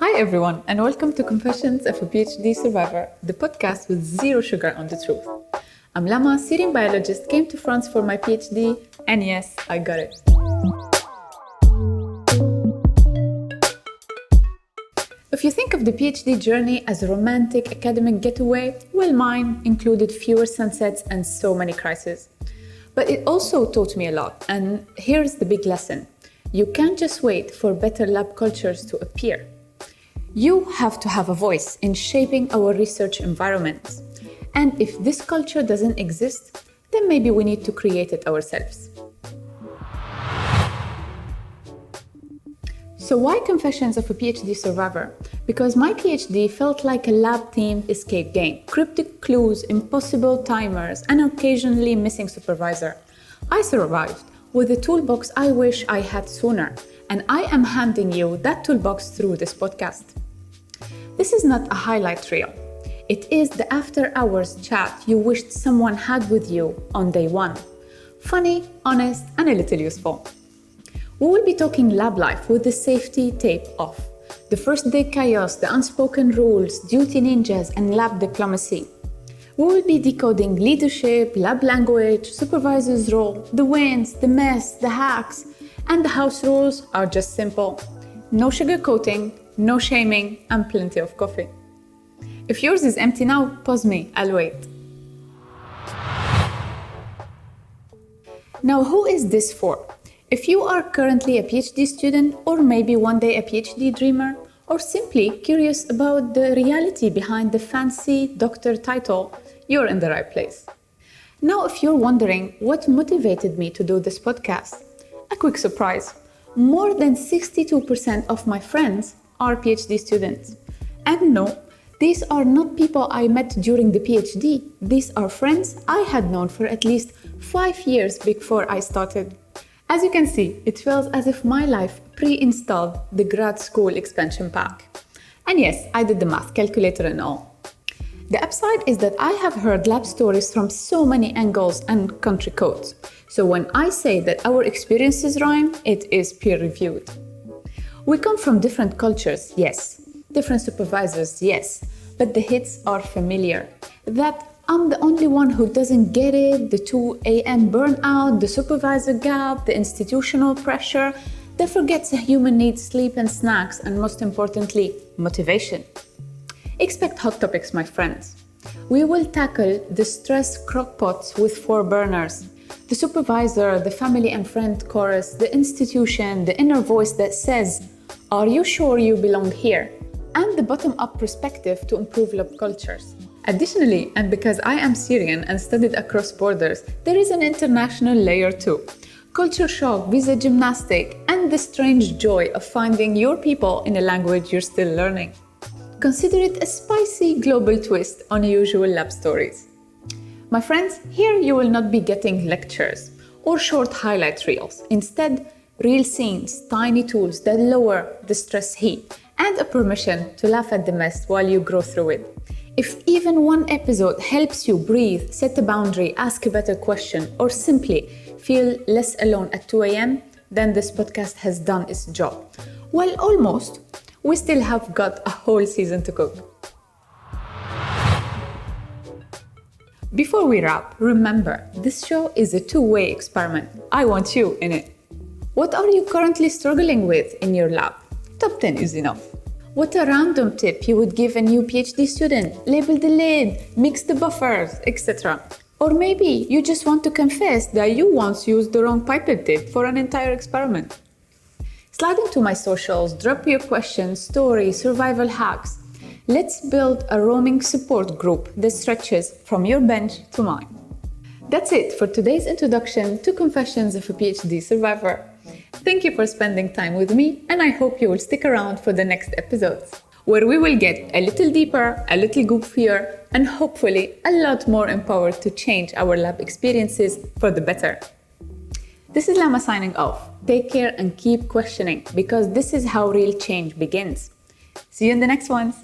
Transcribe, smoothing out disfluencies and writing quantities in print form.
Hi everyone, and welcome to Confessions of a PhD Survivor, the podcast with zero sugar on the truth. I'm Lama, Syrian biologist, came to France for my PhD, and yes, I got it. If you think of the PhD journey as a romantic academic getaway, well, mine included fewer sunsets and so many crises. But it also taught me a lot, and here's the big lesson. You can't just wait for better lab cultures to appear. You have to have a voice in shaping our research environments. And if this culture doesn't exist, then maybe we need to create it ourselves. So why Confessions of a PhD Survivor? Because my PhD felt like a lab-themed escape game. Cryptic clues, impossible timers, and occasionally missing supervisor. I survived with a toolbox I wish I had sooner, and I am handing you that toolbox through this podcast. This is not a highlight reel. It is the after-hours chat you wished someone had with you on day one. Funny, honest, and a little useful. We will be talking lab life with the safety tape off. The first day chaos, the unspoken rules, duty ninjas, and lab diplomacy. We will be decoding leadership, lab language, supervisor's role, the wins, the mess, the hacks, and the house rules are just simple. No sugarcoating, no shaming, and plenty of coffee. If yours is empty now, pause me, I'll wait. Now, who is this for? If you are currently a PhD student, or maybe one day a PhD dreamer, or simply curious about the reality behind the fancy doctor title, you're in the right place. Now, if you're wondering what motivated me to do this podcast, a quick surprise. More than 62% of my friends are PhD students. And no, these are not people I met during the PhD. These are friends I had known for at least 5 years before I started. As you can see, it feels as if my life pre-installed the grad school expansion pack. And yes, I did the math calculator and all. The upside is that I have heard lab stories from so many angles and country codes. So when I say that our experiences rhyme, it is peer-reviewed. We come from different cultures, yes. Different supervisors, yes. But the hits are familiar. That I'm the only one who doesn't get it, the 2 a.m. burnout, the supervisor gap, the institutional pressure, that forgets a human needs sleep and snacks, and most importantly, motivation. Expect hot topics, my friends. We will tackle the stress crockpots with 4 burners, the supervisor, the family and friend chorus, the institution, the inner voice that says, "Are you sure you belong here?" and the bottom-up perspective to improve lab cultures. Additionally, and because I am Syrian and studied across borders, there is an international layer too. Culture shock, visa gymnastic, and the strange joy of finding your people in a language you're still learning. Consider it a spicy global twist on usual lab stories. My friends, here you will not be getting lectures or short highlight reels. Instead, real scenes, tiny tools that lower the stress heat, and a permission to laugh at the mess while you grow through it. If even one episode helps you breathe, set a boundary, ask a better question, or simply feel less alone at 2 a.m., then this podcast has done its job. Well, almost. We still have got a whole season to cook. Before we wrap, remember, this show is a two-way experiment. I want you in it. What are you currently struggling with in your lab? Top 10 is enough. What a random tip you would give a new PhD student? Label the lid, mix the buffers, etc. Or maybe you just want to confess that you once used the wrong pipette tip for an entire experiment. Slide into my socials, drop your questions, stories, survival hacks. Let's build a roaming support group that stretches from your bench to mine. That's it for today's introduction to Confessions of a PhD Survivor. Thank you for spending time with me, and I hope you will stick around for the next episodes, where we will get a little deeper, a little goofier, and hopefully a lot more empowered to change our lab experiences for the better. This is Lama signing off. Take care and keep questioning, because this is how real change begins. See you in the next ones.